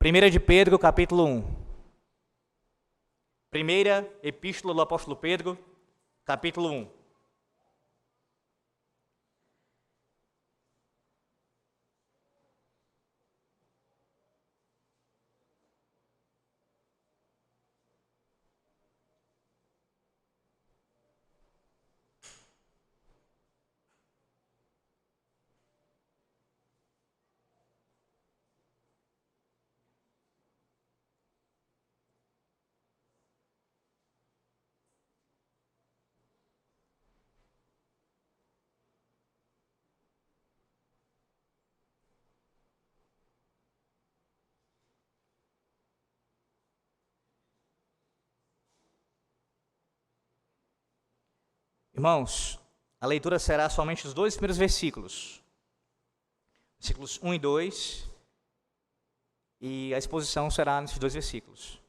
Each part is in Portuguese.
1 de Pedro, capítulo 1. Primeira Epístola do Apóstolo Pedro, capítulo 1. Irmãos, a leitura será somente os dois primeiros versículos. Versículos 1 e 2. E a exposição será nesses dois versículos.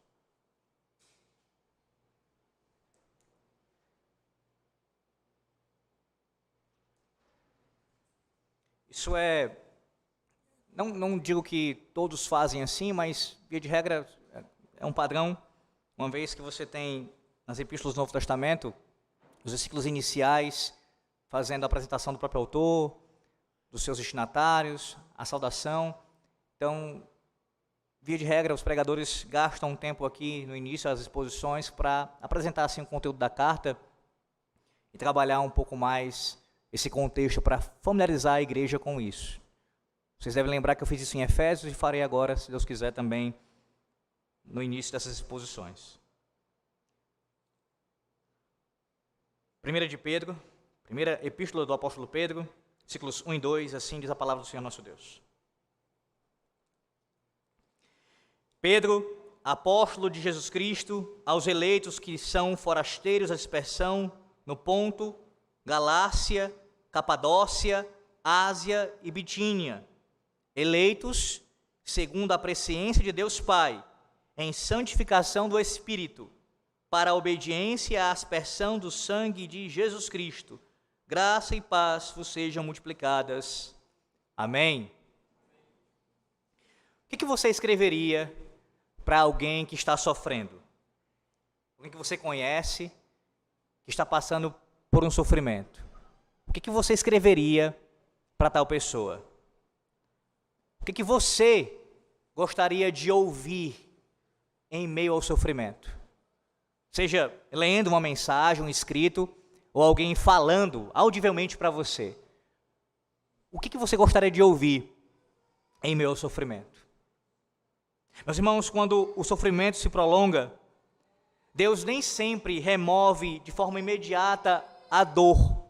Isso é... Não digo que todos fazem assim, mas, via de regra, é um padrão. Uma vez que você tem nas epístolas do Novo Testamento os versículos iniciais, fazendo a apresentação do próprio autor, dos seus destinatários, a saudação. Então, via de regra, os pregadores gastam um tempo aqui no início das exposições para apresentar assim o conteúdo da carta e trabalhar um pouco mais esse contexto para familiarizar a igreja com isso. Vocês devem lembrar que eu fiz isso em Efésios e farei agora, se Deus quiser, também no início dessas exposições. 1 de Pedro, primeira epístola do apóstolo Pedro, versículos 1 e 2, assim diz a palavra do Senhor nosso Deus. Pedro, apóstolo de Jesus Cristo, aos eleitos que são forasteiros da dispersão no Ponto, Galácia, Capadócia, Ásia e Bitínia, eleitos segundo a presciência de Deus Pai, em santificação do Espírito, para a obediência à aspersão do sangue de Jesus Cristo. Graça e paz vos sejam multiplicadas. Amém. O que você escreveria para alguém que está sofrendo? Alguém que você conhece, que está passando por um sofrimento. O que você escreveria para tal pessoa? O que você gostaria de ouvir em meio ao sofrimento? Seja lendo uma mensagem, um escrito, ou alguém falando audivelmente para você. O que você gostaria de ouvir em meio ao sofrimento? Meus irmãos, quando o sofrimento se prolonga, Deus nem sempre remove de forma imediata a dor.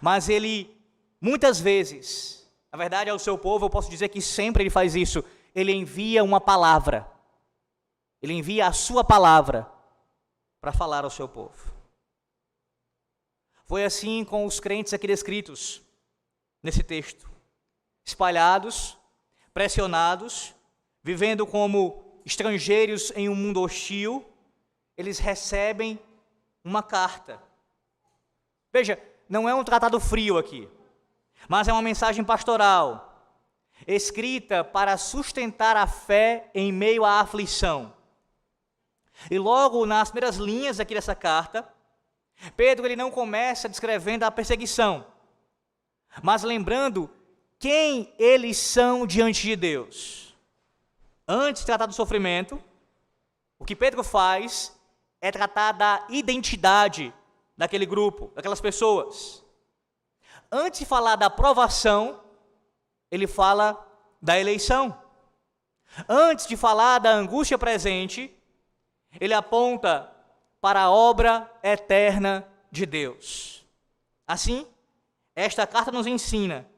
Mas Ele, muitas vezes, na verdade ao seu povo, eu posso dizer que sempre Ele faz isso, Ele envia uma palavra. Ele envia a sua palavra para falar ao seu povo. Foi assim com os crentes aqui descritos nesse texto. Espalhados, pressionados, vivendo como estrangeiros em um mundo hostil, eles recebem uma carta. Veja, não é um tratado frio aqui, mas é uma mensagem pastoral, escrita para sustentar a fé em meio à aflição. E logo nas primeiras linhas aqui dessa carta, Pedro ele não começa descrevendo a perseguição, mas lembrando quem eles são diante de Deus. Antes de tratar do sofrimento, o que Pedro faz é tratar da identidade daquele grupo, daquelas pessoas. Antes de falar da provação, ele fala da eleição. Antes de falar da angústia presente, ele aponta para a obra eterna de Deus. Assim, esta carta nos ensina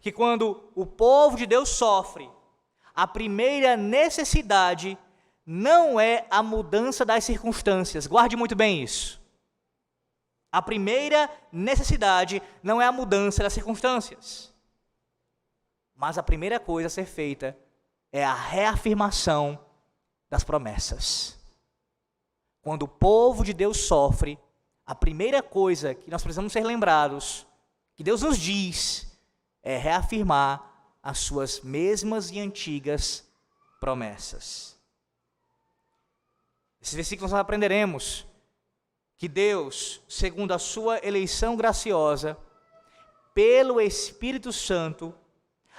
que quando o povo de Deus sofre, a primeira necessidade não é a mudança das circunstâncias. Guarde muito bem isso. A primeira necessidade não é a mudança das circunstâncias. Mas a primeira coisa a ser feita é a reafirmação das promessas. Quando o povo de Deus sofre, a primeira coisa que nós precisamos ser lembrados, que Deus nos diz, é reafirmar as suas mesmas e antigas promessas. Nesses versículos nós aprenderemos que Deus, segundo a sua eleição graciosa, pelo Espírito Santo,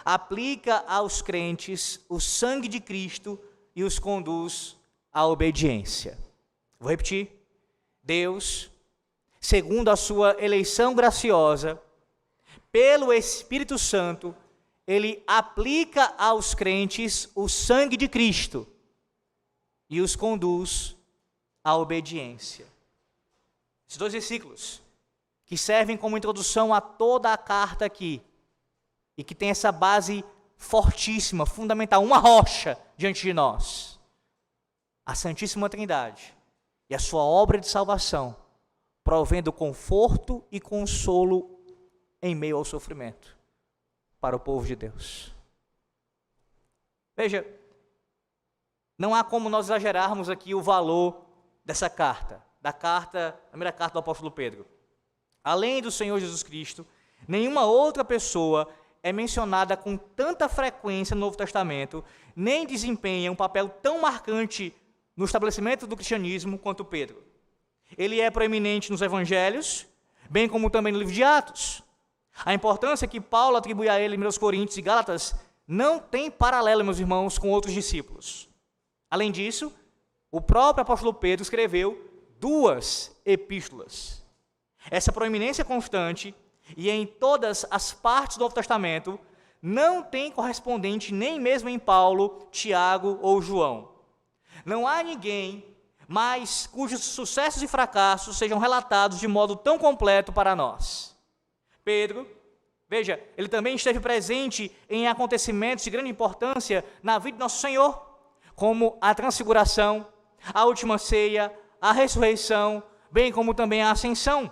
aplica aos crentes o sangue de Cristo e os conduz à obediência. Vou repetir. Deus, segundo a sua eleição graciosa, pelo Espírito Santo, Ele aplica aos crentes o sangue de Cristo e os conduz à obediência. Esses dois versículos, que servem como introdução a toda a carta aqui, e que tem essa base fortíssima, fundamental, uma rocha diante de nós. A Santíssima Trindade e a sua obra de salvação, provendo conforto e consolo em meio ao sofrimento para o povo de Deus. Veja, não há como nós exagerarmos aqui o valor dessa carta, da primeira carta do apóstolo Pedro. Além do Senhor Jesus Cristo, nenhuma outra pessoa é mencionada com tanta frequência no Novo Testamento, nem desempenha um papel tão marcante no estabelecimento do cristianismo quanto Pedro. Ele é proeminente nos evangelhos, bem como também no livro de Atos. A importância que Paulo atribui a ele em 1 Coríntios e Gálatas não tem paralelo, meus irmãos, com outros discípulos. Além disso, o próprio apóstolo Pedro escreveu 2 epístolas. Essa proeminência constante, e em todas as partes do Novo Testamento, não tem correspondente nem mesmo em Paulo, Tiago ou João. Não há ninguém mais cujos sucessos e fracassos sejam relatados de modo tão completo para nós. Pedro, veja, ele também esteve presente em acontecimentos de grande importância na vida de nosso Senhor, como a transfiguração, a última ceia, a ressurreição, bem como também a ascensão.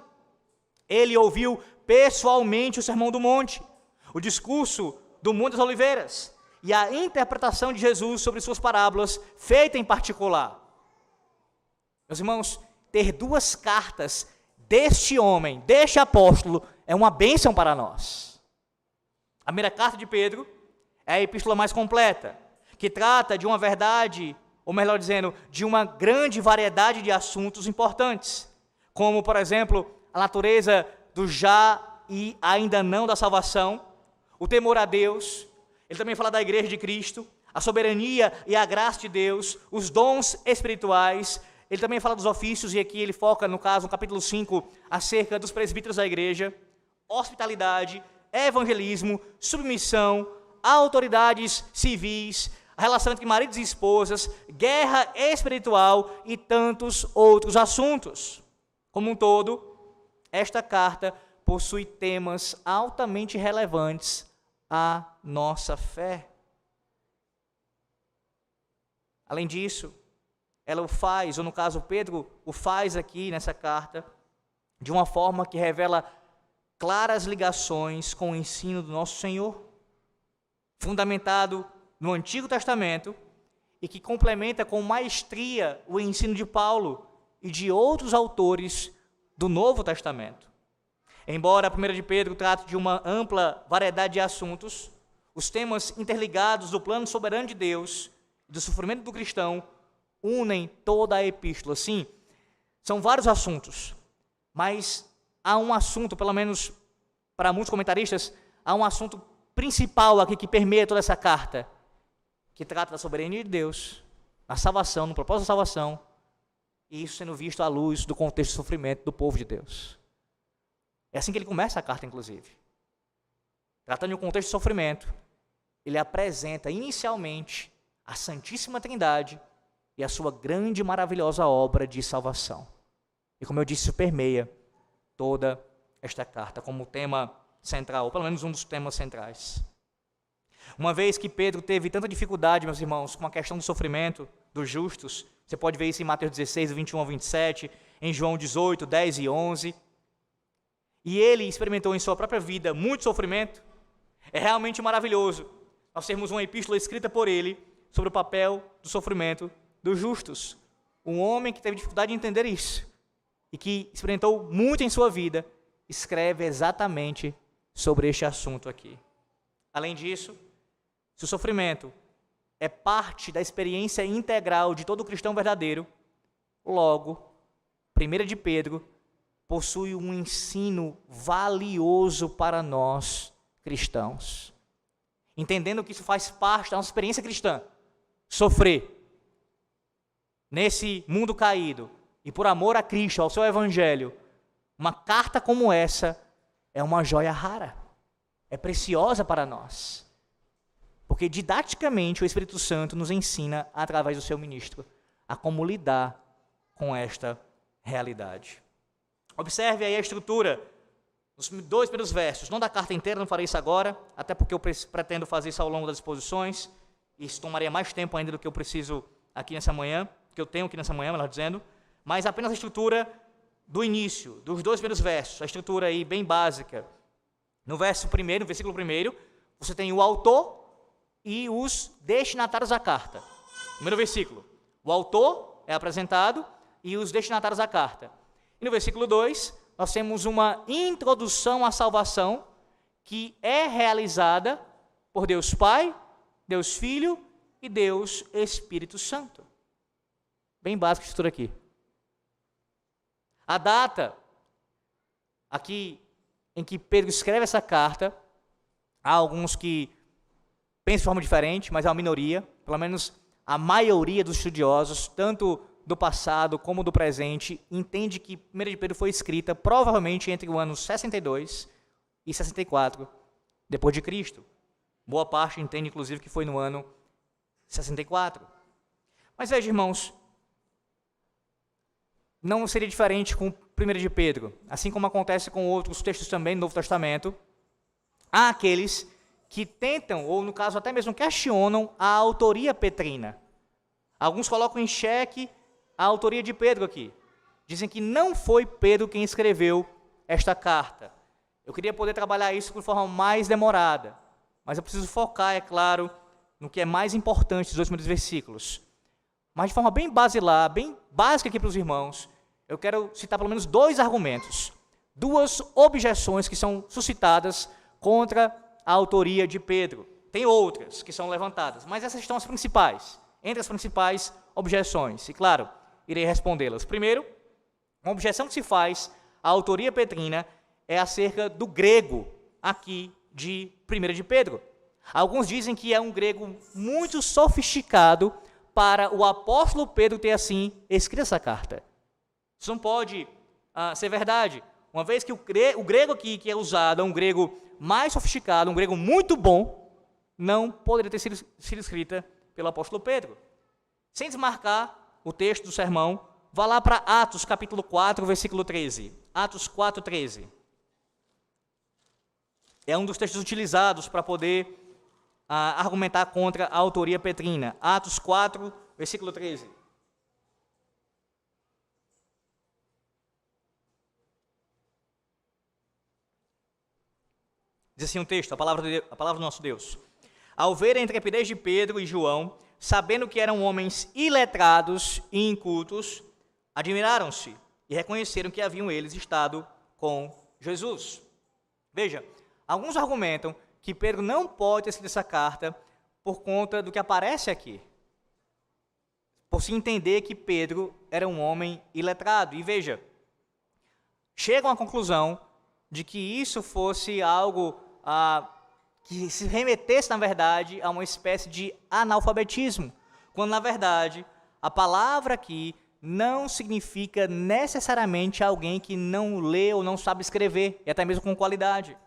Ele ouviu pessoalmente o Sermão do Monte, o discurso do Monte das Oliveiras e a interpretação de Jesus sobre suas parábolas, feita em particular. Meus irmãos, ter 2 cartas deste homem, deste apóstolo, é uma bênção para nós. A primeira carta de Pedro é a epístola mais completa, que trata de uma verdade, ou melhor dizendo, de uma grande variedade de assuntos importantes, como, por exemplo, a natureza do já e ainda não da salvação, o temor a Deus. Ele também fala da igreja de Cristo, a soberania e a graça de Deus, os dons espirituais. Ele também fala dos ofícios, e aqui ele foca, no caso, no capítulo 5, acerca dos presbíteros da igreja, hospitalidade, evangelismo, submissão, autoridades civis, a relação entre maridos e esposas, guerra espiritual e tantos outros assuntos. Como um todo, esta carta possui temas altamente relevantes à nossa fé. Além disso, ela o faz, ou no caso Pedro o faz aqui nessa carta, de uma forma que revela claras ligações com o ensino do nosso Senhor, fundamentado no Antigo Testamento e que complementa com maestria o ensino de Paulo e de outros autores do Novo Testamento. Embora a primeira de Pedro trate de uma ampla variedade de assuntos, os temas interligados do plano soberano de Deus e do sofrimento do cristão unem toda a epístola. Sim, são vários assuntos, mas há um assunto, pelo menos para muitos comentaristas, há um assunto principal aqui que permeia toda essa carta, que trata da soberania de Deus, na salvação, no propósito da salvação, e isso sendo visto à luz do contexto de sofrimento do povo de Deus. É assim que ele começa a carta, inclusive. Tratando de um contexto de sofrimento, ele apresenta inicialmente a Santíssima Trindade e a sua grande e maravilhosa obra de salvação. E como eu disse, isso permeia toda esta carta como tema central, ou pelo menos um dos temas centrais. Uma vez que Pedro teve tanta dificuldade, meus irmãos, com a questão do sofrimento dos justos, você pode ver isso em Mateus 16, 21 ao 27, em João 18, 10 e 11, e ele experimentou em sua própria vida muito sofrimento. É realmente maravilhoso nós termos uma epístola escrita por ele sobre o papel do sofrimento dos justos. Um homem que teve dificuldade de entender isso e que experimentou muito em sua vida, escreve exatamente sobre este assunto aqui. Além disso, se o sofrimento é parte da experiência integral de todo cristão verdadeiro. Logo, 1 de Pedro possui um ensino valioso para nós cristãos. Entendendo que isso faz parte da nossa experiência cristã. Sofrer nesse mundo caído e por amor a Cristo, ao seu Evangelho, uma carta como essa é uma joia rara, é preciosa para nós, porque didaticamente o Espírito Santo nos ensina, através do seu ministro, a como lidar com esta realidade. Observe aí a estrutura, os 2 primeiros versos, não da carta inteira, não farei isso agora, até porque eu pretendo fazer isso ao longo das exposições, e isso tomaria mais tempo ainda do que eu preciso aqui nessa manhã, que eu tenho aqui nessa manhã, melhor dizendo, mas apenas a estrutura do início, dos 2 primeiros versos, a estrutura aí bem básica. No verso 1, no versículo 1, você tem o autor e os destinatários da carta. Primeiro versículo, o autor é apresentado e os destinatários da carta. E no versículo 2, nós temos uma introdução à salvação que é realizada por Deus Pai, Deus Filho e Deus Espírito Santo. Bem básico a estrutura aqui. A data aqui em que Pedro escreve essa carta, há alguns que pensam de forma diferente, mas é uma minoria, pelo menos a maioria dos estudiosos, tanto do passado como do presente, entende que 1 de Pedro foi escrita provavelmente entre o ano 62 e 64 depois de Cristo. Boa parte entende, inclusive, que foi no ano 64. Mas veja, irmãos, não seria diferente com 1 de Pedro, assim como acontece com outros textos também do Novo Testamento. Há aqueles que tentam, ou no caso até mesmo questionam, a autoria petrina. Alguns colocam em xeque a autoria de Pedro aqui. Dizem que não foi Pedro quem escreveu esta carta. Eu queria poder trabalhar isso de forma mais demorada, mas eu preciso focar, é claro, no que é mais importante dos 2 primeiros versículos. Mas de forma bem basilar, bem básica aqui para os irmãos, eu quero citar pelo menos 2 argumentos, 2 objeções que são suscitadas contra a autoria de Pedro. Tem outras que são levantadas, mas essas são as principais, entre as principais objeções. E claro, irei respondê-las. Primeiro, uma objeção que se faz à autoria petrina é acerca do grego aqui de 1 de Pedro. Alguns dizem que é um grego muito sofisticado para o apóstolo Pedro ter assim escrito essa carta. Isso não pode ser verdade, uma vez que o grego aqui que é usado é um grego mais sofisticado, um grego muito bom, não poderia ter sido escrita pelo apóstolo Pedro. Sem desmarcar o texto do sermão, vá lá para Atos capítulo 4, versículo 13. Atos 4, 13. É um dos textos utilizados para poder argumentar contra a autoria petrina. Atos 4, versículo 13. Diz assim um texto, a palavra do nosso Deus. Ao ver a intrepidez de Pedro e João, sabendo que eram homens iletrados e incultos, admiraram-se e reconheceram que haviam eles estado com Jesus. Veja, alguns argumentam que Pedro não pode ter escrito essa carta por conta do que aparece aqui, por se entender que Pedro era um homem iletrado. E veja, chegam à conclusão de que isso fosse algo que se remetesse, na verdade, a uma espécie de analfabetismo, quando, na verdade, a palavra aqui não significa necessariamente alguém que não lê ou não sabe escrever, e até mesmo com qualidade.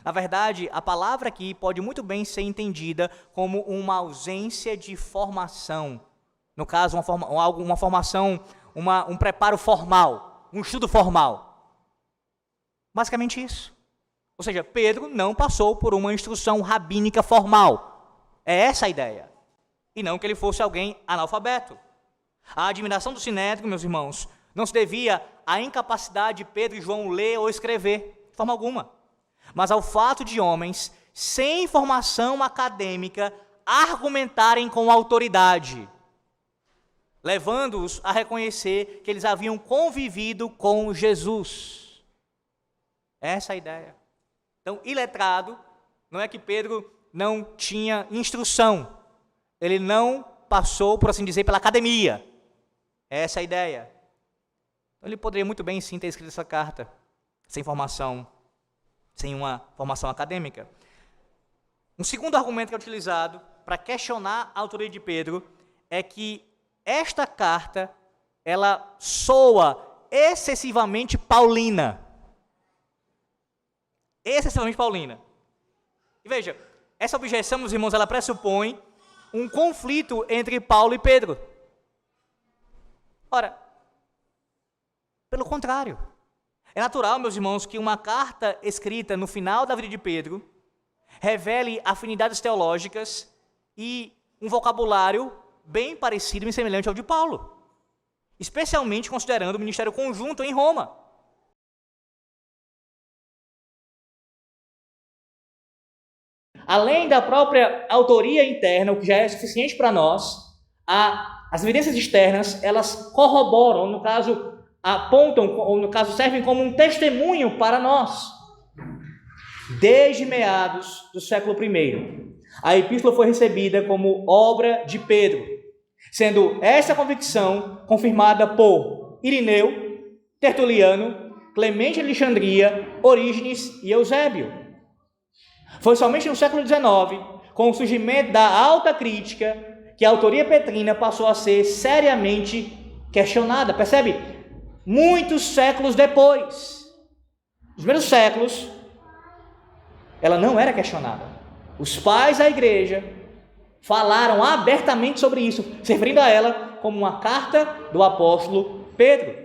Na verdade, a palavra aqui pode muito bem ser entendida como uma ausência de formação. No caso, uma formação, um preparo formal, um estudo formal. Basicamente isso. Ou seja, Pedro não passou por uma instrução rabínica formal. É essa a ideia. E não que ele fosse alguém analfabeto. A admiração do sinédrio, meus irmãos, não se devia à incapacidade de Pedro e João ler ou escrever, de forma alguma, mas ao fato de homens sem formação acadêmica argumentarem com autoridade, levando-os a reconhecer que eles haviam convivido com Jesus. Essa é a ideia. Então, iletrado, não é que Pedro não tinha instrução. ele não passou, por assim dizer, pela academia. Essa é a ideia. Então, ele poderia muito bem, sim, ter escrito essa carta, sem formação, sem uma formação acadêmica. Um segundo argumento que é utilizado para questionar a autoria de Pedro é que esta carta, ela soa excessivamente paulina. Excessivamente paulina. E veja, essa objeção, meus irmãos, ela pressupõe um conflito entre Paulo e Pedro. Ora, pelo contrário, é natural, meus irmãos, que uma carta escrita no final da vida de Pedro revele afinidades teológicas e um vocabulário bem parecido e semelhante ao de Paulo, especialmente considerando o ministério conjunto em Roma. Além da própria autoria interna, o que já é suficiente para nós, as evidências externas, elas corroboram, no caso, apontam, ou no caso, servem como um testemunho para nós. Desde meados do século I, a epístola foi recebida como obra de Pedro, sendo essa convicção confirmada por Irineu, Tertuliano, Clemente de Alexandria, Orígenes e Eusébio. Foi somente no século XIX, com o surgimento da alta crítica, que a autoria petrina passou a ser seriamente questionada. Percebe? Muitos séculos depois, nos primeiros séculos, ela não era questionada. Os pais da igreja falaram abertamente sobre isso, se referindo a ela como uma carta do apóstolo Pedro.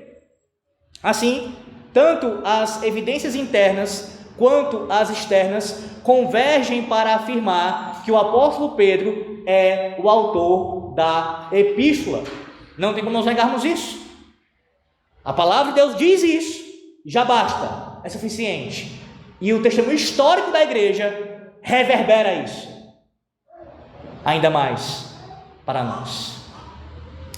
Assim, tanto as evidências internas quanto as externas convergem para afirmar que o apóstolo Pedro é o autor da epístola. Não tem como nós negarmos isso. A palavra de Deus diz isso, já basta, é suficiente. E o testemunho histórico da igreja reverbera isso, ainda mais para nós.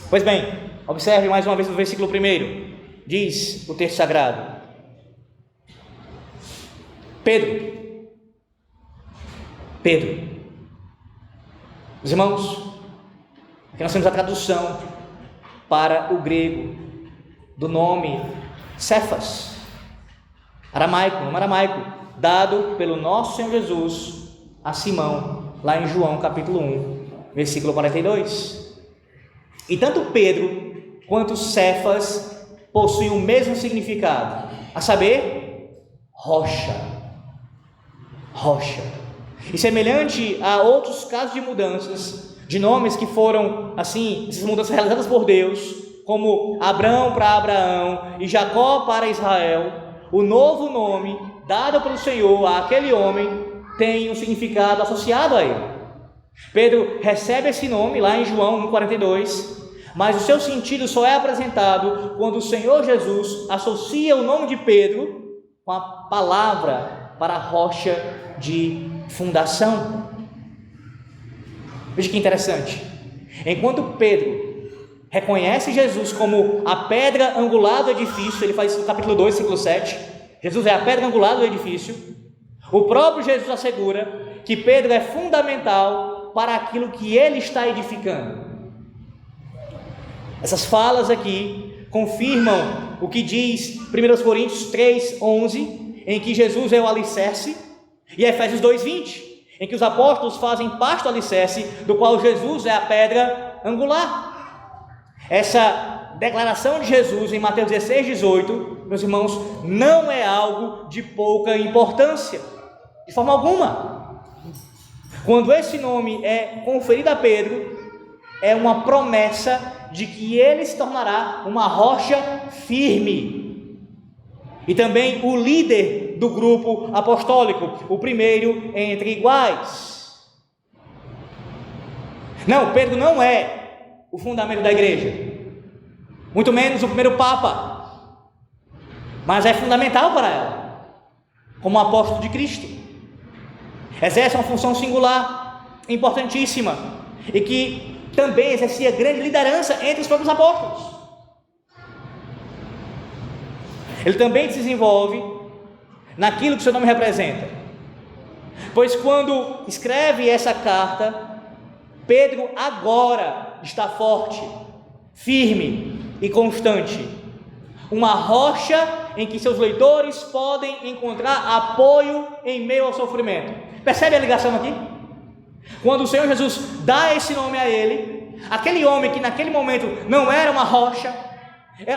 Pois bem, observe mais uma vez o versículo 1, diz o texto sagrado: Pedro. Meus irmãos, aqui nós temos a tradução para o grego do nome Cefas, nome aramaico, dado pelo nosso Senhor Jesus a Simão, lá em João capítulo 1, versículo 42. E tanto Pedro quanto Cefas possuem o mesmo significado, a saber, rocha. E semelhante a outros casos de mudanças, de nomes que foram, assim, essas mudanças realizadas por Deus, como Abrão para Abraão e Jacó para Israel, o novo nome dado pelo Senhor àquele homem tem um significado associado a ele. Pedro recebe esse nome lá em João 1,42, mas o seu sentido só é apresentado quando o Senhor Jesus associa o nome de Pedro com a palavra para a rocha de fundação. Veja que interessante. Enquanto Pedro reconhece Jesus como a pedra angular do edifício, ele faz isso no capítulo 2, versículo 7, Jesus é a pedra angular do edifício, o próprio Jesus assegura que Pedro é fundamental para aquilo que ele está edificando. Essas falas aqui confirmam o que diz 1 Coríntios 3:11, em que Jesus é o alicerce, e Efésios 2:20, em que os apóstolos fazem parte do alicerce, do qual Jesus é a pedra angular. Essa declaração de Jesus em Mateus 16:18, meus irmãos, não é algo de pouca importância, de forma alguma. Quando esse nome é conferido a Pedro, é uma promessa de que ele se tornará uma rocha firme, e também o líder do grupo apostólico, o primeiro entre iguais. Não, Pedro não é o fundamento da igreja, muito menos o primeiro papa, mas é fundamental para ela, como apóstolo de Cristo. Exerce uma função singular, importantíssima, e que também exercia grande liderança entre os próprios apóstolos. Ele também se desenvolve naquilo que seu nome representa, pois quando escreve essa carta, Pedro agora está forte, firme e constante. Uma rocha em que seus leitores podem encontrar apoio em meio ao sofrimento. Percebe a ligação aqui? Quando o Senhor Jesus dá esse nome a ele, aquele homem que naquele momento não era uma rocha,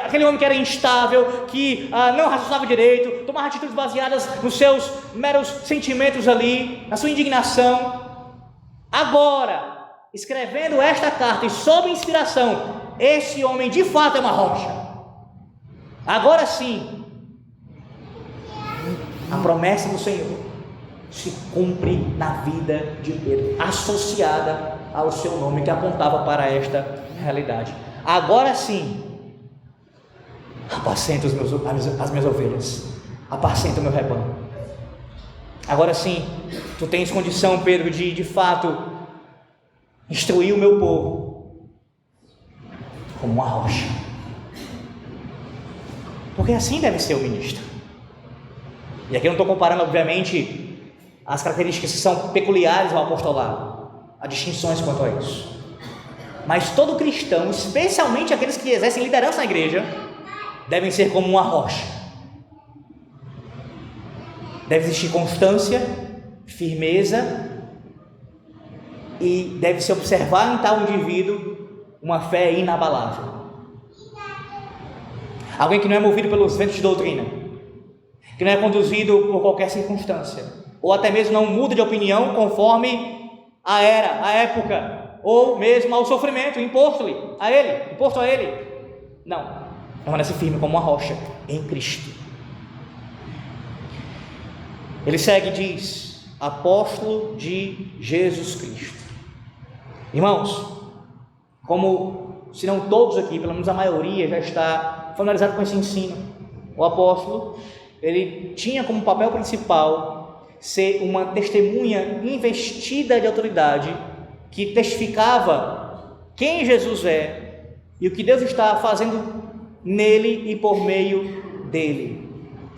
aquele homem que era instável, que não raciocinava direito, tomava atitudes baseadas nos seus meros sentimentos ali, na sua indignação, agora, escrevendo esta carta e sob inspiração, esse homem de fato é uma rocha. Agora sim, a promessa do Senhor se cumpre na vida de Pedro, associada ao seu nome que apontava para esta realidade. Agora sim, apacenta as minhas ovelhas, apacenta o meu rebanho. Agora sim, tu tens condição, Pedro, de fato instruir o meu povo como uma rocha, porque assim deve ser o ministro. E aqui eu não estou comparando, obviamente, as características que são peculiares ao apostolado, há distinções quanto a isso, mas todo cristão, especialmente aqueles que exercem liderança na igreja, devem ser como uma rocha. Deve existir constância, firmeza, e deve-se observar em tal indivíduo uma fé inabalável. Alguém que não é movido pelos ventos de doutrina, que não é conduzido por qualquer circunstância, ou até mesmo não muda de opinião conforme a era, a época, ou mesmo ao sofrimento imposto a ele. Não, permanece firme como uma rocha em Cristo. Ele segue e diz: apóstolo de Jesus Cristo. Irmãos, como se não todos aqui, pelo menos a maioria já está familiarizado com esse ensino, o apóstolo, ele tinha como papel principal ser uma testemunha investida de autoridade que testificava quem Jesus é e o que Deus está fazendo nele e por meio dele.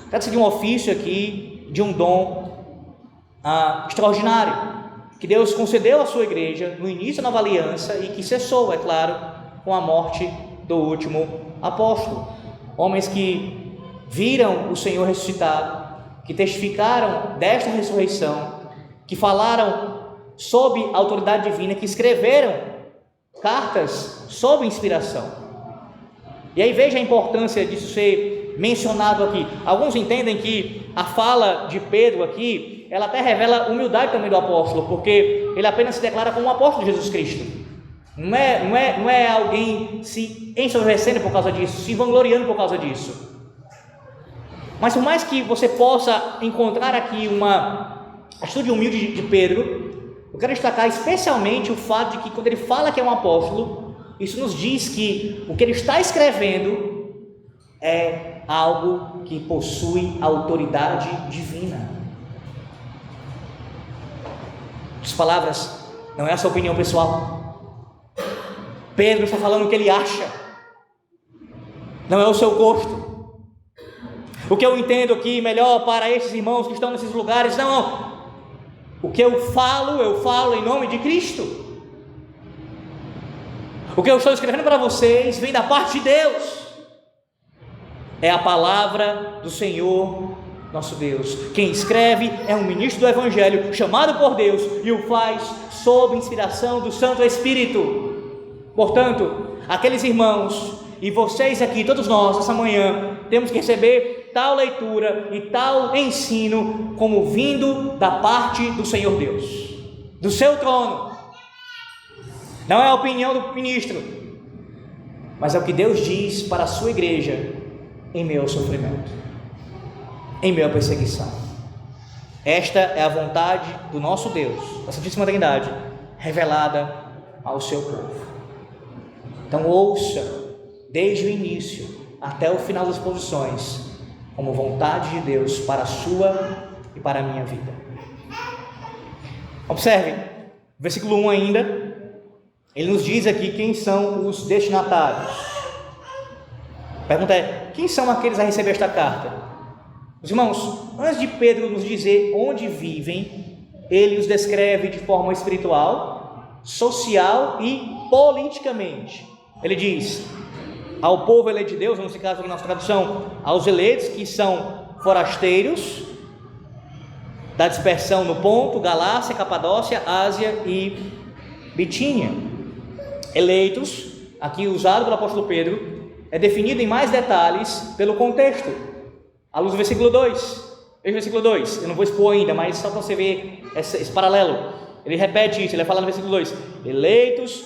Trata-se de um ofício aqui, de um dom extraordinário, que Deus concedeu à sua igreja no início da nova aliança e que cessou, é claro, com a morte do último apóstolo. Homens que viram o Senhor ressuscitado, que testificaram desta ressurreição, que falaram sob a autoridade divina, que escreveram cartas sob inspiração. E aí veja a importância disso ser mencionado aqui. Alguns entendem que a fala de Pedro aqui, ela até revela humildade também do apóstolo, porque ele apenas se declara como um apóstolo de Jesus Cristo. Não é alguém se ensoberbecendo por causa disso, se vangloriando por causa disso. Mas por mais que você possa encontrar aqui uma atitude humilde de Pedro, eu quero destacar especialmente o fato de que quando ele fala que é um apóstolo, isso nos diz que o que ele está escrevendo é algo que possui autoridade divina. As palavras, não é a sua opinião pessoal. Pedro está falando o que ele acha, não é o seu gosto. O que eu entendo aqui melhor para esses irmãos que estão nesses lugares, não. O que eu falo em nome de Cristo. O que eu estou escrevendo para vocês vem da parte de Deus. É a palavra do Senhor nosso Deus. Quem escreve é um ministro do Evangelho, chamado por Deus, e o faz sob inspiração do Santo Espírito. Portanto, aqueles irmãos e vocês aqui, todos nós, essa manhã, temos que receber tal leitura e tal ensino como vindo da parte do Senhor Deus, do seu trono. Não é a opinião do ministro, mas é o que Deus diz para a sua igreja em meio ao sofrimento, em meio à perseguição. Esta é a vontade do nosso Deus, da Santíssima Trindade, revelada ao seu povo. Então ouça desde o início até o final das exposições como vontade de Deus para a sua e para a minha vida. Observe, versículo 1 ainda, ele nos diz aqui quem são os destinatários. A pergunta é: quem são aqueles a receber esta carta? Os irmãos, antes de Pedro nos dizer onde vivem, ele os descreve de forma espiritual social e politicamente. Ele diz: ao povo eleito de Deus, nesse caso aqui na nossa tradução, aos eleitos que são forasteiros da dispersão no Ponto, Galácia, Capadócia, Ásia e Bitínia. Eleitos, aqui usado pelo apóstolo Pedro, é definido em mais detalhes pelo contexto, à luz do versículo 2. Veja o versículo 2, eu não vou expor ainda, mas só para você ver esse paralelo. Ele repete isso, ele vai falar no versículo 2: eleitos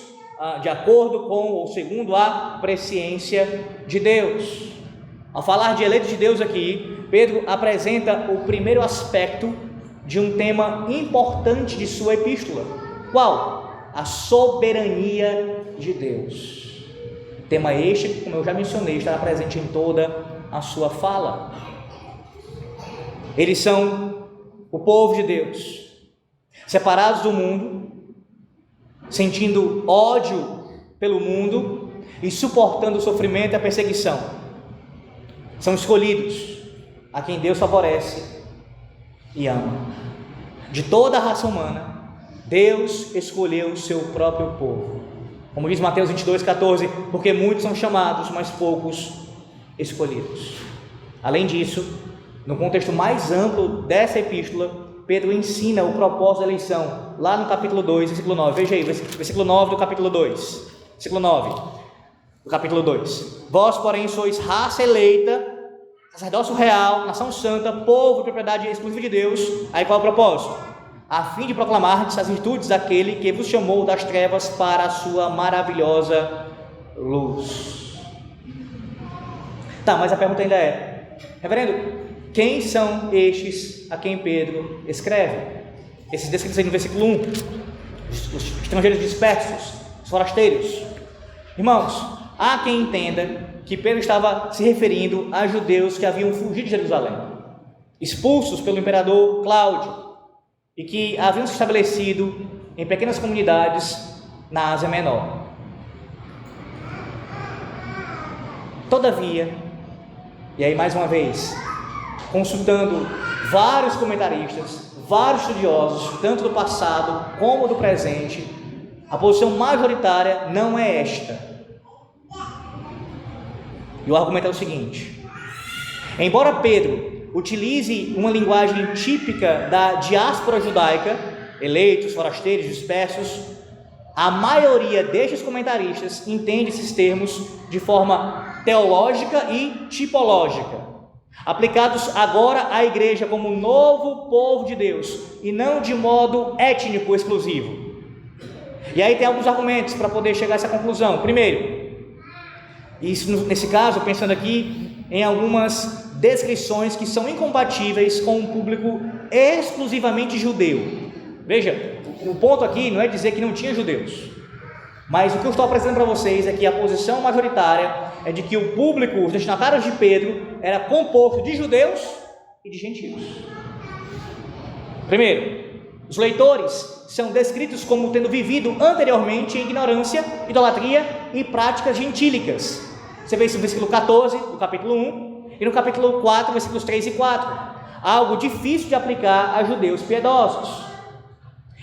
de acordo com ou segundo a presciência de Deus. Ao falar de eleitos de Deus aqui, Pedro apresenta o primeiro aspecto de um tema importante de sua epístola. Qual? A soberania de Deus. Tema este que, como eu já mencionei, estará presente em toda a sua fala. Eles são o povo de Deus, separados do mundo, sentindo ódio pelo mundo e suportando o sofrimento e a perseguição. São escolhidos, a quem Deus favorece e ama. De toda a raça humana, Deus escolheu o seu próprio povo. Como diz Mateus 22,14, porque muitos são chamados, mas poucos escolhidos. Além disso, no contexto mais amplo dessa epístola, Pedro ensina o propósito da eleição, lá no capítulo 2, versículo 9. Veja aí, versículo 9 do capítulo 2. Versículo 9 do capítulo 2. Vós, porém, sois raça eleita, sacerdócio real, nação santa, povo, propriedade exclusiva de Deus. Aí qual é o propósito? A fim de proclamar as virtudes daquele que vos chamou das trevas para a sua maravilhosa luz. Tá, mas a pergunta ainda é: reverendo, quem são estes a quem Pedro escreve? Esses descritos aí no versículo 1, os estrangeiros dispersos, os forasteiros. Irmãos, há quem entenda que Pedro estava se referindo a judeus que haviam fugido de Jerusalém, expulsos pelo imperador Cláudio, e que haviam se estabelecido em pequenas comunidades na Ásia Menor. Todavia, e aí mais uma vez, consultando vários comentaristas, vários estudiosos, tanto do passado como do presente, a posição majoritária não é esta. E o argumento é o seguinte: embora Pedro utilize uma linguagem típica da diáspora judaica, eleitos, forasteiros, dispersos, a maioria destes comentaristas entende esses termos de forma teológica e tipológica, aplicados agora à igreja como novo povo de Deus e não de modo étnico exclusivo. E aí tem alguns argumentos para poder chegar a essa conclusão. Primeiro, isso nesse caso, pensando aqui em algumas descrições que são incompatíveis com um público exclusivamente judeu. Veja, o ponto aqui não é dizer que não tinha judeus, mas o que eu estou apresentando para vocês é que a posição majoritária é de que o público, os destinatários de Pedro, era composto de judeus e de gentios. Primeiro, os leitores são descritos como tendo vivido anteriormente em ignorância, idolatria e práticas gentílicas. Você vê isso no versículo 14 do capítulo 1 e no capítulo 4, versículos 3 e 4. Algo difícil de aplicar a judeus piedosos.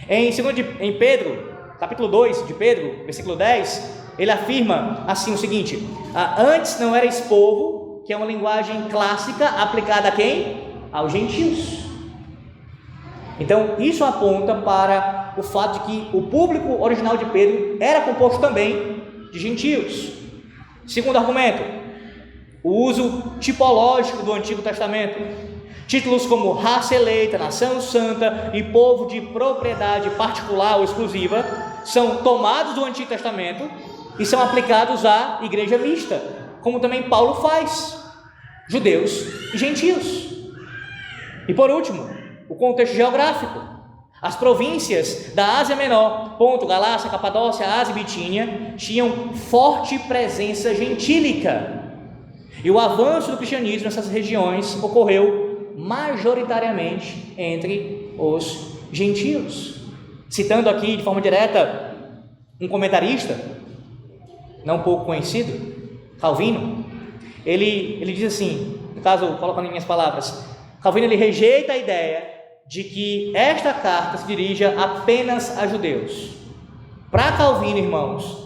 Em Pedro, capítulo 2 de Pedro, versículo 10, ele afirma assim o seguinte: antes não erais povo, que é uma linguagem clássica aplicada a quem? Aos gentios. Então isso aponta para o fato de que o público original de Pedro era composto também de gentios. Segundo argumento, o uso tipológico do Antigo Testamento. Títulos como raça eleita, nação santa e povo de propriedade particular ou exclusiva são tomados do Antigo Testamento e são aplicados à igreja mista, como também Paulo faz, judeus e gentios. E por último, o contexto geográfico. As províncias da Ásia Menor, Ponto, Galácia, Capadócia, Ásia e Bitínia, tinham forte presença gentílica. E o avanço do cristianismo nessas regiões ocorreu majoritariamente entre os gentios. Citando aqui de forma direta um comentarista, não pouco conhecido, Calvino, ele diz assim, no caso, colocando em minhas palavras, Calvino ele rejeita a ideia de que esta carta se dirija apenas a judeus. Para Calvino, irmãos,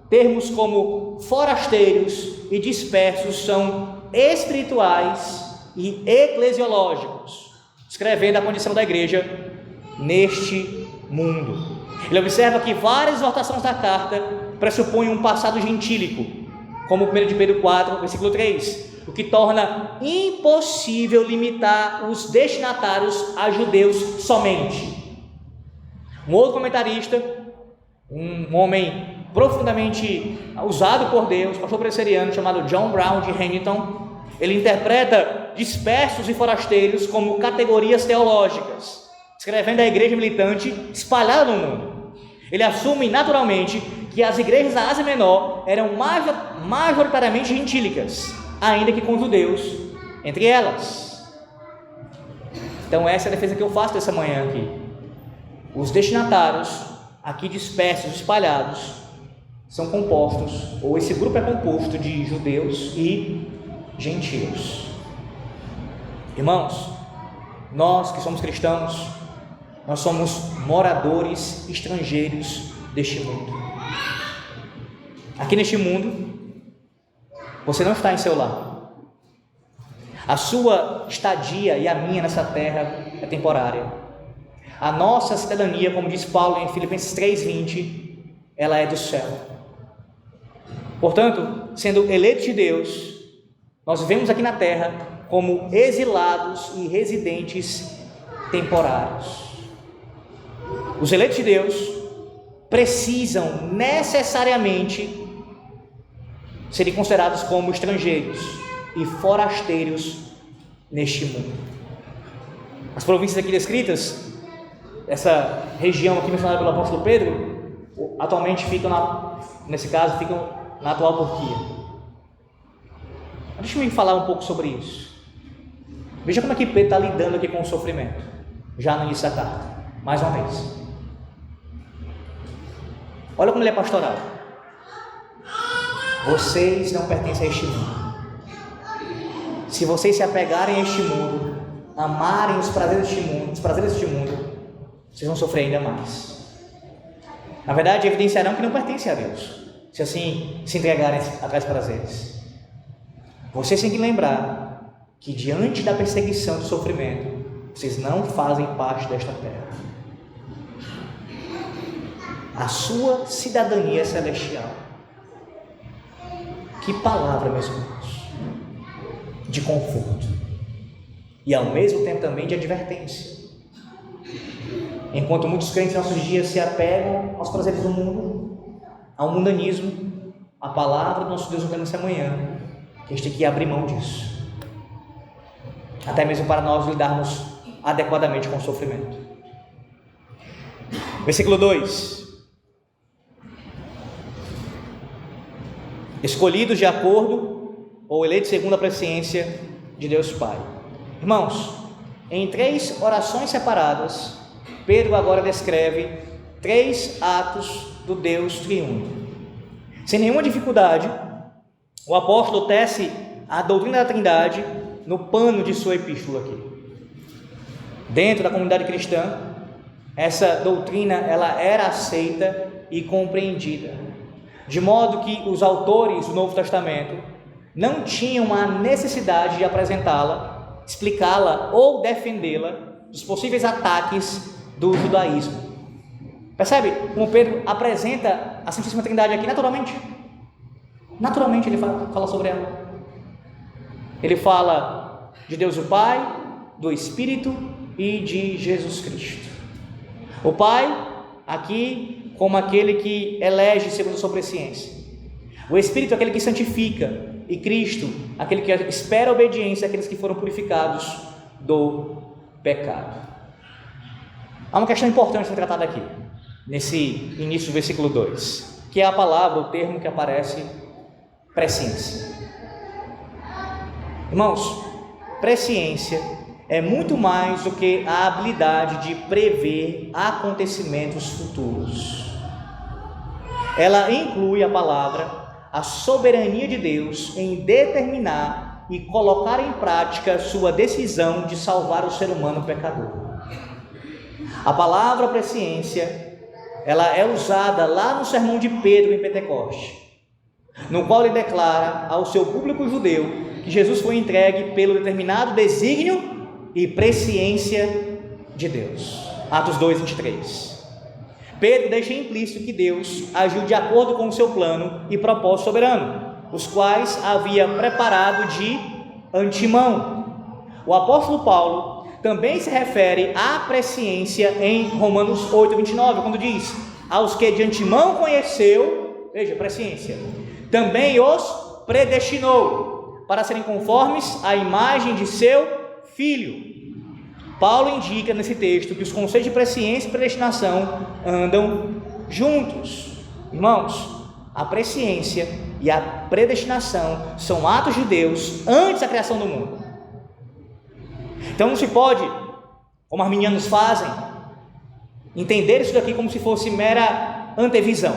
termos como forasteiros e dispersos são espirituais e eclesiológicos, descrevendo a condição da igreja neste mundo. Ele observa que várias exortações da carta pressupõem um passado gentílico, como 1 de Pedro 4, versículo 3, o que torna impossível limitar os destinatários a judeus somente. Um outro comentarista, um homem profundamente usado por Deus, pastor presbiteriano chamado John Brown de Hamilton, ele interpreta dispersos e forasteiros como categorias teológicas, descrevendo a igreja militante espalhada no mundo. Ele assume naturalmente que as igrejas da Ásia Menor eram majoritariamente gentílicas, ainda que com judeus entre elas. Então essa é a defesa que eu faço dessa manhã aqui. Os destinatários, aqui dispersos, espalhados, são compostos, ou esse grupo é composto de judeus e gentios. Irmãos, nós que somos cristãos, nós somos moradores estrangeiros deste mundo. Aqui neste mundo, você não está em seu lar. A sua estadia e a minha nessa terra é temporária. A nossa cidadania, como diz Paulo em Filipenses 3:20, ela é do céu. Portanto, sendo eleitos de Deus, nós vivemos aqui na terra como exilados e residentes temporários. Os eleitos de Deus precisam necessariamente serem considerados como estrangeiros e forasteiros neste mundo. As províncias aqui descritas, essa região aqui mencionada pelo apóstolo Pedro, atualmente ficam nesse caso, ficam na atual Turquia. Deixa eu falar um pouco sobre isso. Veja como é que Pedro está lidando aqui com o sofrimento, já no início da carta, mais uma vez. Olha como ele é pastoral. Vocês não pertencem a este mundo. Se vocês se apegarem a este mundo, amarem os prazeres deste mundo, vocês vão sofrer ainda mais. Na verdade, evidenciarão que não pertencem a Deus, se assim se entregarem a tais prazeres. Vocês têm que lembrar que diante da perseguição e do sofrimento, vocês não fazem parte desta terra. A sua cidadania é celestial. Que palavra, meus irmãos, de conforto e ao mesmo tempo também de advertência. Enquanto muitos crentes em nossos dias se apegam aos prazeres do mundo, ao mundanismo, a palavra do nosso Deus nos nessa manhã, que a gente tem que abrir mão disso, até mesmo para nós lidarmos adequadamente com o sofrimento. Versículo 2: escolhidos de acordo ou eleitos segundo a presciência de Deus Pai. Irmãos, em 3 orações separadas, Pedro agora descreve 3 atos do Deus triuno. Sem nenhuma dificuldade, o apóstolo tece a doutrina da Trindade no pano de sua epístola aqui. Dentro da comunidade cristã, essa doutrina ela era aceita e compreendida, de modo que os autores do Novo Testamento não tinham a necessidade de apresentá-la, explicá-la ou defendê-la dos possíveis ataques do judaísmo. Percebe como Pedro apresenta a Santíssima Trindade aqui naturalmente? Naturalmente ele fala sobre ela. Ele fala de Deus o Pai, do Espírito e de Jesus Cristo. O Pai, aqui, como aquele que elege segundo a sua presciência. O Espírito, aquele que santifica. E Cristo, aquele que espera a obediência àqueles que foram purificados do pecado. Há uma questão importante a ser tratada aqui, nesse início do versículo 2, que é a palavra, o termo que aparece, presciência. Irmãos, presciência é muito mais do que a habilidade de prever acontecimentos futuros. Ela inclui a palavra, a soberania de Deus em determinar e colocar em prática sua decisão de salvar o ser humano pecador. A palavra presciência ela é usada lá no sermão de Pedro em Pentecoste, no qual ele declara ao seu público judeu que Jesus foi entregue pelo determinado desígnio e presciência de Deus. Atos 2, 23. Pedro deixa implícito que Deus agiu de acordo com o seu plano e propósito soberano, os quais havia preparado de antemão. O apóstolo Paulo também se refere à presciência em Romanos 8, 29, quando diz: aos que de antemão conheceu, veja, presciência, também os predestinou para serem conformes à imagem de seu Filho. Paulo indica nesse texto que os conceitos de presciência e predestinação andam juntos. Irmãos, a presciência e a predestinação são atos de Deus antes da criação do mundo. Então não se pode, como arminianos fazem, entender isso daqui como se fosse mera antevisão.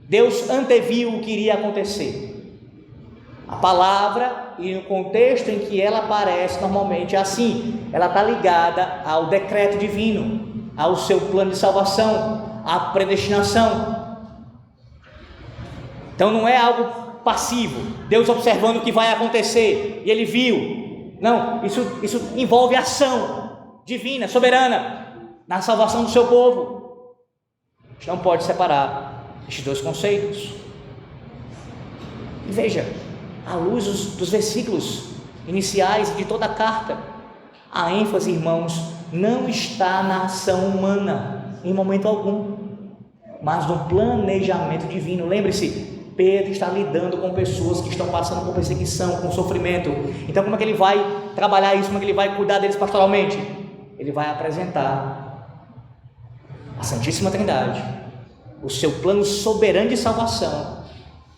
Deus anteviu o que iria acontecer. A palavra, e no contexto em que ela aparece, normalmente é assim: ela está ligada ao decreto divino, ao seu plano de salvação, à predestinação. Então não é algo passivo, Deus observando o que vai acontecer e ele viu. Não, isso envolve ação divina, soberana, na salvação do seu povo. A gente não pode separar estes dois conceitos. E veja, à luz dos versículos iniciais de toda a carta, a ênfase, irmãos, não está na ação humana em momento algum, mas no planejamento divino. Lembre-se, Pedro está lidando com pessoas que estão passando por perseguição, com sofrimento. Então como é que ele vai trabalhar isso? Como é que ele vai cuidar deles pastoralmente? Ele vai apresentar a Santíssima Trindade, o seu plano soberano de salvação,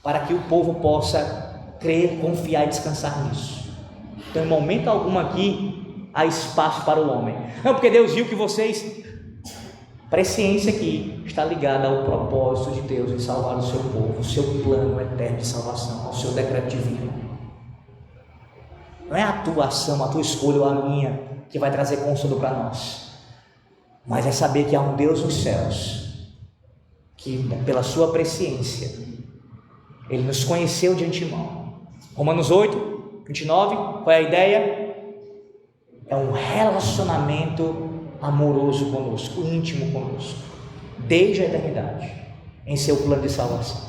para que o povo possa crer, confiar e descansar nisso. Então em momento algum aqui há espaço para o homem. Não, porque Deus viu que vocês... Presciência aqui está ligada ao propósito de Deus em salvar o seu povo, o seu plano eterno de salvação, ao seu decreto divino. Não é a tua ação, a tua escolha ou a minha que vai trazer consolo para nós, mas é saber que há um Deus nos céus, que pela sua presciência, Ele nos conheceu de antemão. Romanos 8, 29, qual é a ideia? É um relacionamento amoroso conosco, íntimo conosco, desde a eternidade, em seu plano de salvação.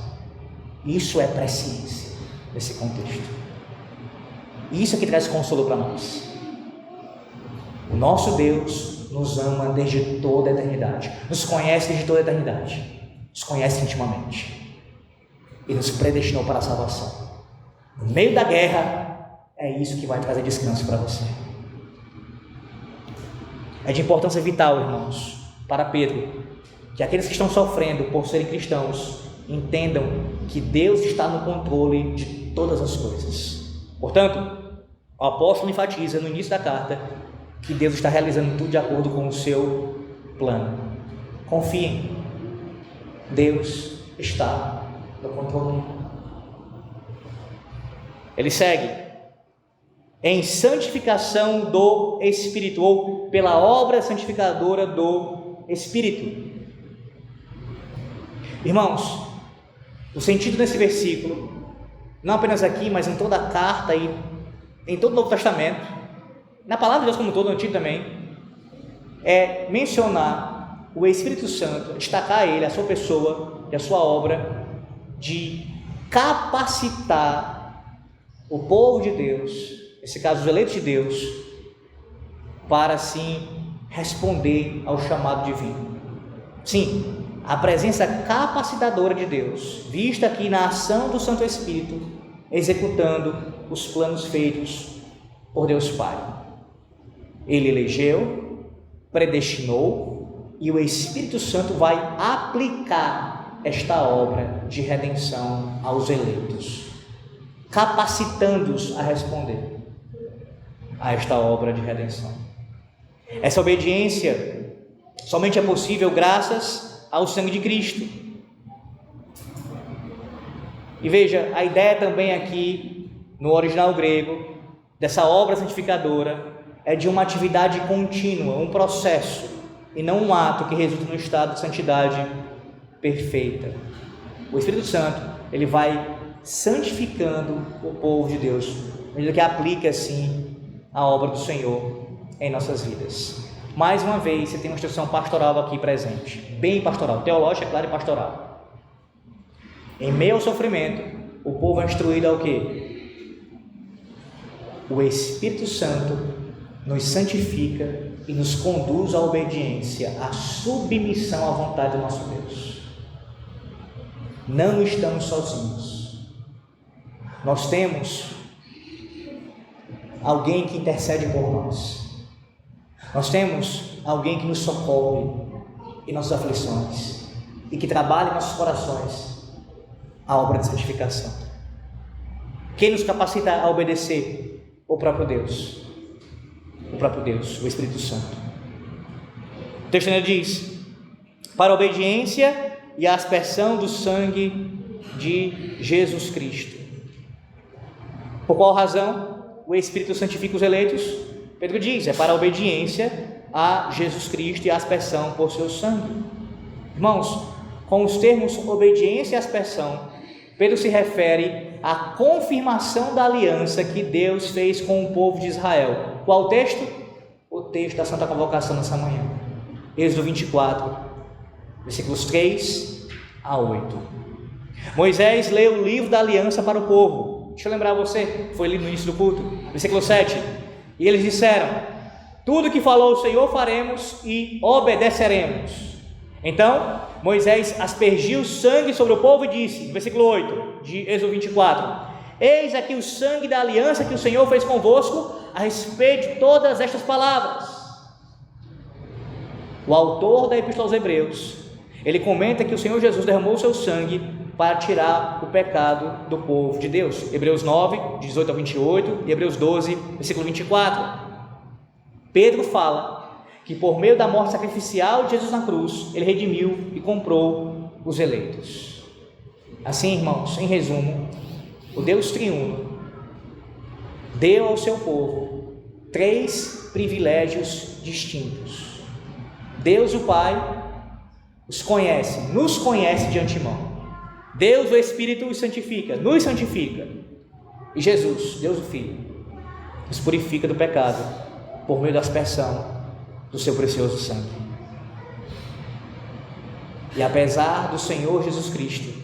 Isso é presciência nesse contexto. Isso é que traz consolo para nós. O nosso Deus nos ama desde toda a eternidade, nos conhece desde toda a eternidade, nos conhece intimamente e nos predestinou para a salvação. No meio da guerra, é isso que vai trazer descanso para você. É de importância vital, irmãos, para Pedro, que aqueles que estão sofrendo por serem cristãos entendam que Deus está no controle de todas as coisas. Portanto, o apóstolo enfatiza no início da carta que Deus está realizando tudo de acordo com o seu plano. Confiem, Deus está no controle. Ele segue: em santificação do Espírito, ou pela obra santificadora do Espírito. Irmãos, o sentido desse versículo, não apenas aqui, mas em toda a carta e em todo o Novo Testamento, na palavra de Deus como todo, no Antigo também, é mencionar o Espírito Santo, destacar ele, a sua pessoa e a sua obra, de capacitar o povo de Deus, nesse caso os eleitos de Deus, para assim responder ao chamado divino. Sim, a presença capacitadora de Deus, vista aqui na ação do Santo Espírito, executando os planos feitos por Deus Pai. Ele elegeu, predestinou, e o Espírito Santo vai aplicar esta obra de redenção aos eleitos, capacitando-os a responder a esta obra de redenção. Essa obediência somente é possível graças ao sangue de Cristo. E veja, a ideia também aqui, no original grego, dessa obra santificadora, é de uma atividade contínua, um processo. e não um ato que resulta no estado de santidade perfeita. O Espírito Santo, ele vai santificando o povo de Deus, à medida que aplica assim a obra do Senhor em nossas vidas. Mais uma vez, você tem uma instrução pastoral aqui presente, bem pastoral, teológica, é claro, e pastoral. Em meio ao sofrimento, o povo é instruído ao quê? O Espírito Santo nos santifica e nos conduz à obediência, à submissão à vontade do nosso Deus. Não estamos sozinhos. Nós temos alguém que intercede por nós. Nós temos alguém que nos socorre em nossas aflições e que trabalha em nossos corações a obra de santificação. Quem nos capacita a obedecer? O próprio Deus. O próprio Deus, o Espírito Santo. O texto ainda diz: para a obediência e a aspersão do sangue de Jesus Cristo. Por qual razão o Espírito santifica os eleitos? Pedro diz: é para a obediência a Jesus Cristo e a aspersão por seu sangue. Irmãos, com os termos obediência e aspersão, Pedro se refere à confirmação da aliança que Deus fez com o povo de Israel. Qual o texto? O texto da Santa Convocação nessa manhã. Êxodo 24, versículos 3 a 8. Moisés leu o livro da aliança para o povo. Deixa eu lembrar você, foi lido no início do culto. Versículo 7. E eles disseram: tudo que falou o Senhor faremos e obedeceremos. Então Moisés aspergiu sangue sobre o povo e disse, no versículo 8 de Êxodo 24: eis aqui o sangue da aliança que o Senhor fez convosco a respeito de todas estas palavras. O autor da Epístola aos Hebreus, ele comenta que o Senhor Jesus derramou o seu sangue para tirar o pecado do povo de Deus. Hebreus 9, 18 a 28 e Hebreus 12, versículo 24. Pedro fala que por meio da morte sacrificial de Jesus na cruz, ele redimiu e comprou os eleitos. Assim, irmãos, em resumo, o Deus triuno deu ao seu povo 3 privilégios distintos. Deus o Pai os conhece, nos conhece de antemão. Deus o Espírito os santifica, nos santifica. E Jesus, Deus o Filho, nos purifica do pecado por meio da aspersão do seu precioso sangue. E apesar do Senhor Jesus Cristo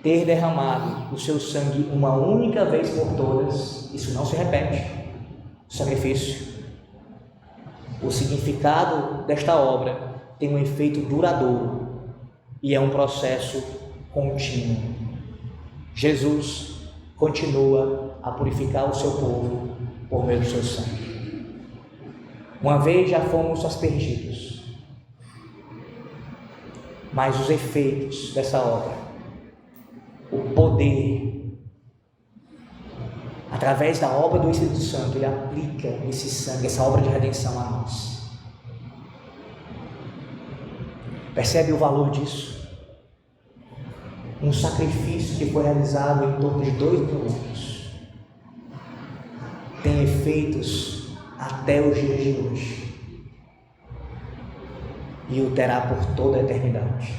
ter derramado o seu sangue uma única vez por todas, isso não se repete, o sacrifício, o significado desta obra tem um efeito duradouro e é um processo contínuo. Jesus continua a purificar o seu povo por meio do seu sangue. Uma vez já fomos aspergidos, mas os efeitos dessa obra, o poder, através da obra do Espírito Santo, ele aplica esse sangue, essa obra de redenção a nós. Percebe o valor disso? Um sacrifício que foi realizado em torno de 2.000 anos tem efeitos até os dias de hoje e o terá por toda a eternidade.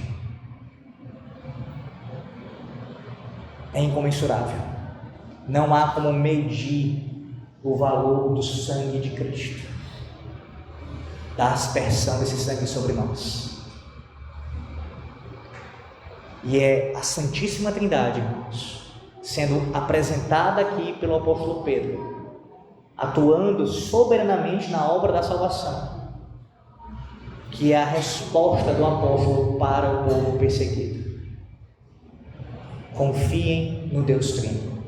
É incomensurável. Não há como medir o valor do sangue de Cristo, da aspersão desse sangue sobre nós. E é a Santíssima Trindade, irmãos, sendo apresentada aqui pelo apóstolo Pedro, atuando soberanamente na obra da salvação, que é a resposta do apóstolo para o povo perseguido. Confiem no Deus Trino,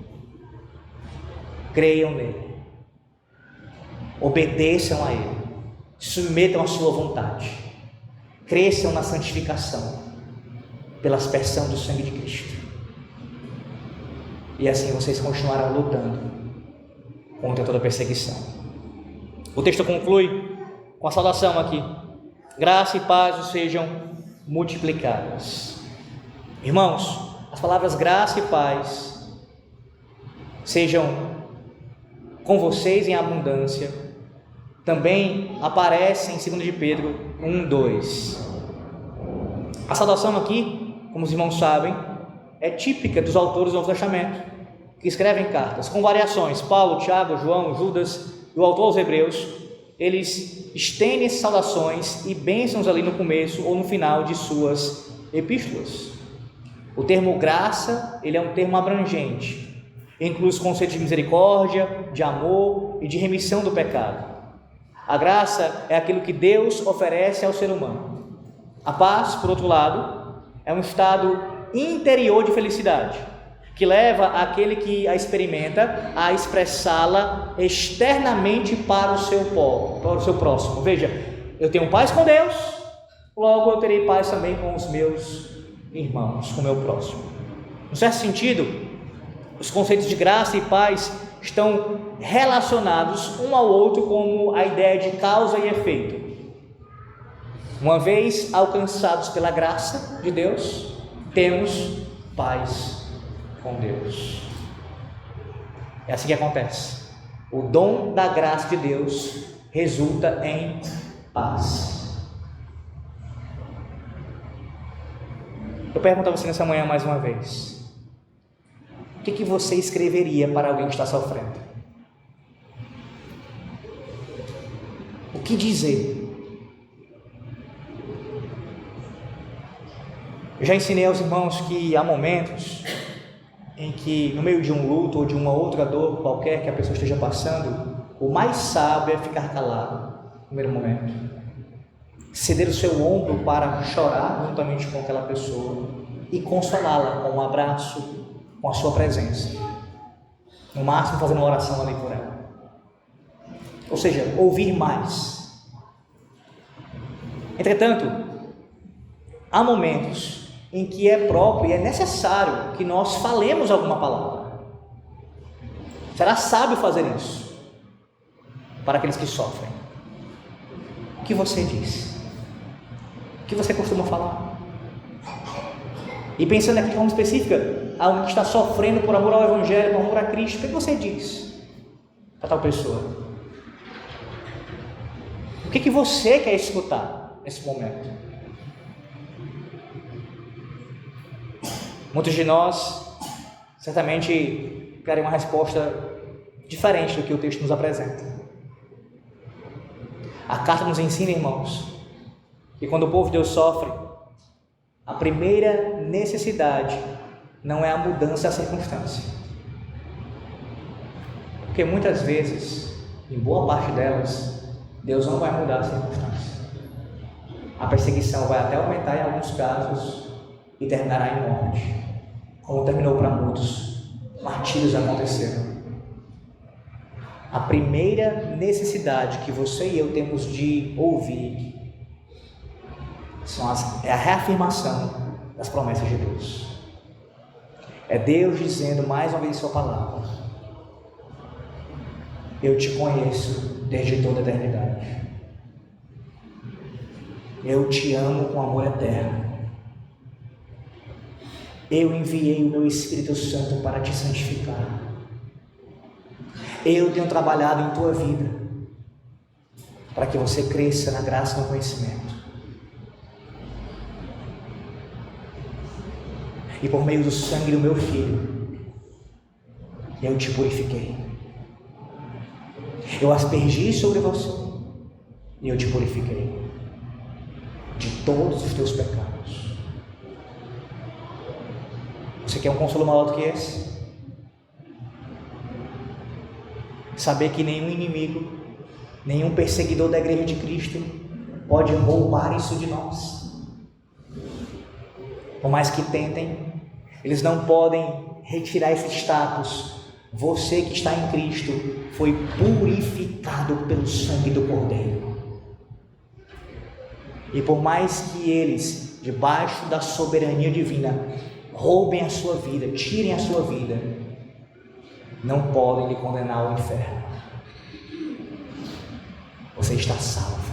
creiam nele, obedeçam a ele, submetam a sua vontade, cresçam na santificação pela aspersão do sangue de Cristo, e assim vocês continuarão lutando contra toda perseguição. O texto conclui com a saudação aqui: graça e paz sejam multiplicadas. Irmãos, as palavras graça e paz sejam com vocês em abundância também aparece em 2 de Pedro 1:2. A saudação aqui, como os irmãos sabem, é típica dos autores do Novo Testamento, que escrevem cartas, com variações. Paulo, Tiago, João, Judas e o autor aos Hebreus, eles estendem essas saudações e bênçãos ali no começo ou no final de suas epístolas. O termo graça, ele é um termo abrangente, inclui os conceitos de misericórdia, de amor e de remissão do pecado. A graça é aquilo que Deus oferece ao ser humano. A paz, por outro lado, é um estado interior de felicidade, que leva aquele que a experimenta a expressá-la externamente para o seu próximo. Veja, eu tenho paz com Deus, logo eu terei paz também com os meus irmãos, com o meu próximo. No certo sentido, os conceitos de graça e paz estão relacionados um ao outro como a ideia de causa e efeito. Uma vez alcançados pela graça de Deus, temos paz com Deus. É assim que acontece. O dom da graça de Deus resulta em paz. Eu pergunto a você nessa manhã mais uma vez: o que você escreveria para alguém que está sofrendo? O que dizer? Eu já ensinei aos irmãos que há momentos em que, no meio de um luto ou de uma outra dor qualquer que a pessoa esteja passando, o mais sábio é ficar calado no primeiro momento, ceder o seu ombro para chorar juntamente com aquela pessoa e consolá-la com um abraço, com a sua presença, no máximo fazendo uma oração ali por ela. Ou seja, ouvir mais. Entretanto, há momentos em que é próprio e é necessário que nós falemos alguma palavra. Será sábio fazer isso para aqueles que sofrem. O que você diz? O que você costuma falar? E pensando aqui de forma específica, alguém que está sofrendo por amor ao Evangelho, por amor a Cristo, o que você diz para tal pessoa? O que você quer escutar nesse momento? Muitos de nós certamente querem uma resposta diferente do que o texto nos apresenta. A carta nos ensina, irmãos, que quando o povo de Deus sofre, a primeira necessidade não é a mudança da circunstância. Porque muitas vezes, em boa parte delas, Deus não vai mudar a circunstância. A perseguição vai até aumentar em alguns casos e terminará em morte, como terminou para muitos. Martírios aconteceram. A primeira necessidade que você e eu temos de ouvir é a reafirmação das promessas de Deus. É Deus dizendo mais uma vez em sua palavra: eu te conheço desde toda a eternidade. Eu te amo com amor eterno. Eu enviei o meu Espírito Santo para te santificar. Eu tenho trabalhado em tua vida para que você cresça na graça e no conhecimento. E por meio do sangue do meu Filho, eu te purifiquei. Eu aspergi sobre você e eu te purifiquei de todos os teus pecados. Você quer um consolo maior do que esse? Saber que nenhum inimigo, nenhum perseguidor da igreja de Cristo pode roubar isso de nós. Por mais que tentem, eles não podem retirar esse status. Você que está em Cristo foi purificado pelo sangue do Cordeiro. E por mais que eles, debaixo da soberania divina, roubem a sua vida, tirem a sua vida, não podem lhe condenar ao inferno. Você está salvo,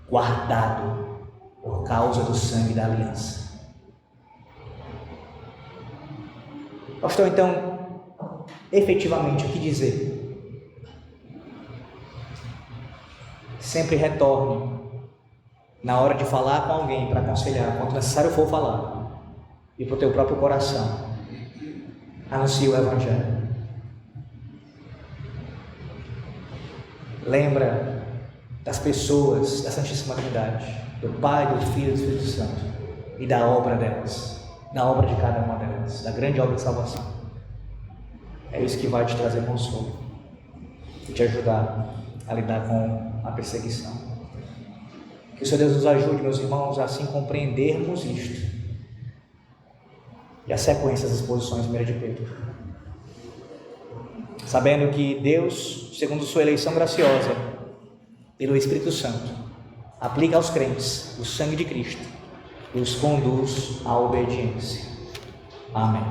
guardado por causa do sangue da aliança. Pastor, então, efetivamente, o que dizer? sempre retorne na hora de falar com alguém, para aconselhar, quando necessário for falar, e para o teu próprio coração, anuncie o Evangelho. Lembra das pessoas da Santíssima Trindade, do Pai, do Filho e do Espírito Santo, e da obra delas, da obra de cada uma delas, da grande obra de salvação. É isso que vai te trazer consolo e te ajudar a lidar com a perseguição. Que o Senhor Deus nos ajude, meus irmãos, a assim compreendermos isto. E a sequência das exposições de 1 de Pedro. Sabendo que Deus, segundo sua eleição graciosa, pelo Espírito Santo, aplica aos crentes o sangue de Cristo e os conduz à obediência. Amém.